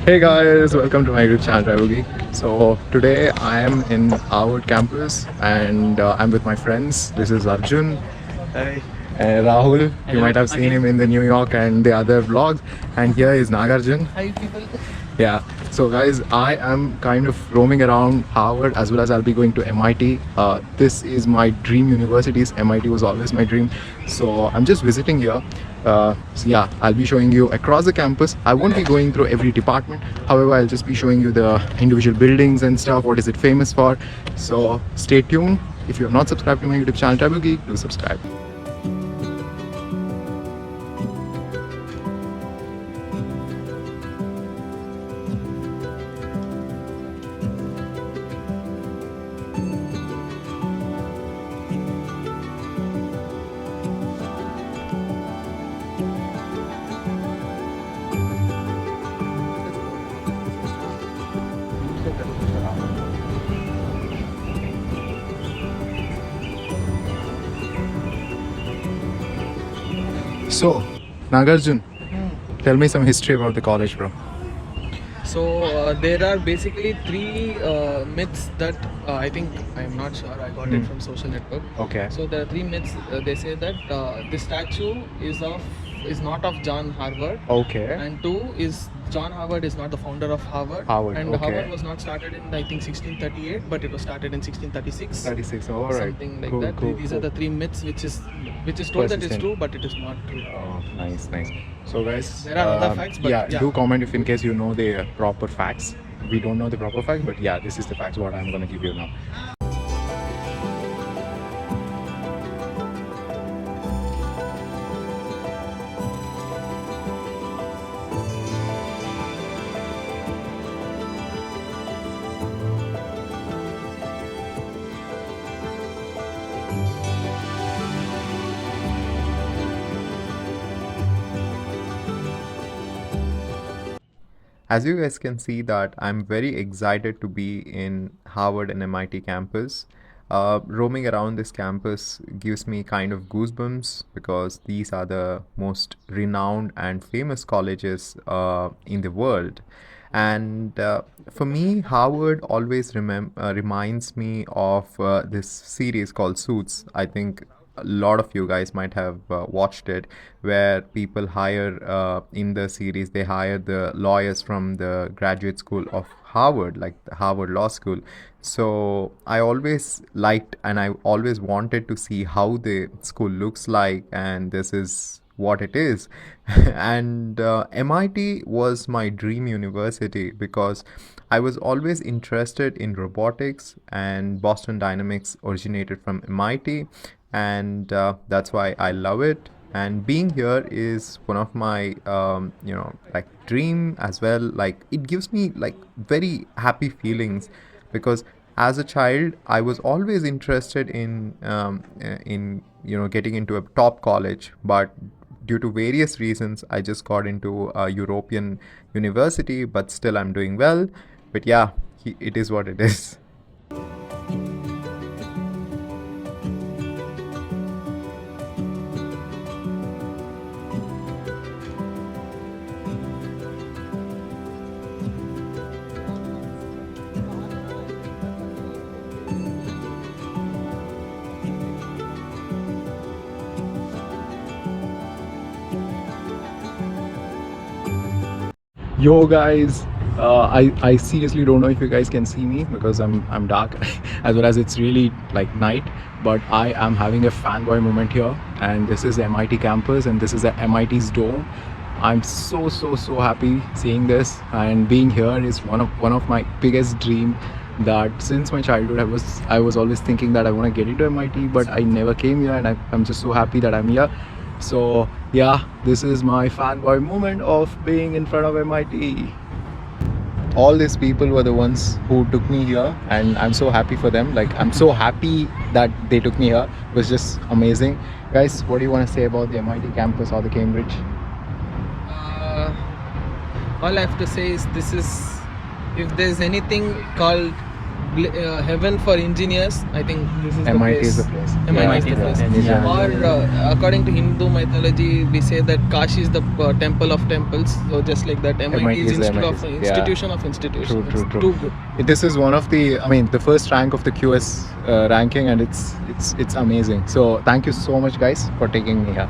Hey guys, welcome to my YouTube channel Raivogi. So today I am in Harvard campus and I'm with my friends. This is Arjun, Hi. Rahul. You Hello might have seen again. him in the New York and the other vlogs. And here is Nagarjun. Hi people. Yeah. So guys, I am kind of roaming around Harvard as well as I'll be going to MIT. This is my dream universities. MIT was always my dream. So I'm just visiting here. So yeah, I'll be showing you across the campus. I won't be going through every department. However, I'll just be showing you the individual buildings and stuff. What is it famous for? So stay tuned. If you have not subscribed to my YouTube channel Tribal Geek, do subscribe. So, Nagarjun, tell me some history about the college, bro. There are basically three myths that I think I'm not sure. I got it from social network. Okay. So there are three myths. They say that the statue is not of John Harvard, Okay. and two is John Harvard is not the founder of Harvard. Harvard, And okay. Harvard was not started in I think 1638, but it was started in 1636. 36. All right. Something like Cool, that. cool, These cool. are the three myths which is told that it's Persistent. true, but it is not true. Oh, nice, nice. So, guys, There are other facts, but yeah, yeah. do comment if in case you know the proper facts. We don't know the proper facts, but yeah, this is the facts what I'm gonna give you now. As you guys can see that I'm very excited to be in Harvard and MIT campus. Roaming around this campus gives me kind of goosebumps because these are the most renowned and famous colleges in the world. And for me, Harvard always reminds me of this series called Suits. I think a lot of you guys might have watched it, where people hire in the series, they hire the lawyers from the graduate school of Harvard, like the Harvard Law School. So I always liked and I always wanted to see how the school looks like, and this is what it is. And MIT was my dream university because I was always interested in robotics, and Boston Dynamics originated from MIT, and that's why I love it. And being here is one of my like dream as well. Like it gives me like very happy feelings because as a child I was always interested in getting into a top college, but due to various reasons I just got into a European university, but still I'm doing well. But yeah, it is what it is. Yo guys, I seriously don't know if you guys can see me because I'm dark as well as it's really like night, but I am having a fanboy moment here, and this is the MIT campus and this is the MIT's dome. I'm so happy seeing this, and being here is one of my biggest dream. That since my childhood I was always thinking that I want to get into MIT, but I never came here, and I'm just so happy that I'm here. So yeah, this is my fanboy moment of being in front of MIT. All these people were the ones who took me here, and I'm so happy for them. Like, I'm so happy that they took me here. It was just amazing. Guys, what do you want to say about the MIT campus or the Cambridge? All I have to say is this is, if there's anything called heaven for engineers, I think this is MIT the is place. the place. MIT is the place. Yeah. Or according to Hindu mythology, we say that Kashi is the temple of temples. So just like that, MIT is the institution of institution. True, It's true. too good. This is one of the, I mean, the first rank of the QS ranking, and it's amazing. So thank you so much, guys, for taking me here.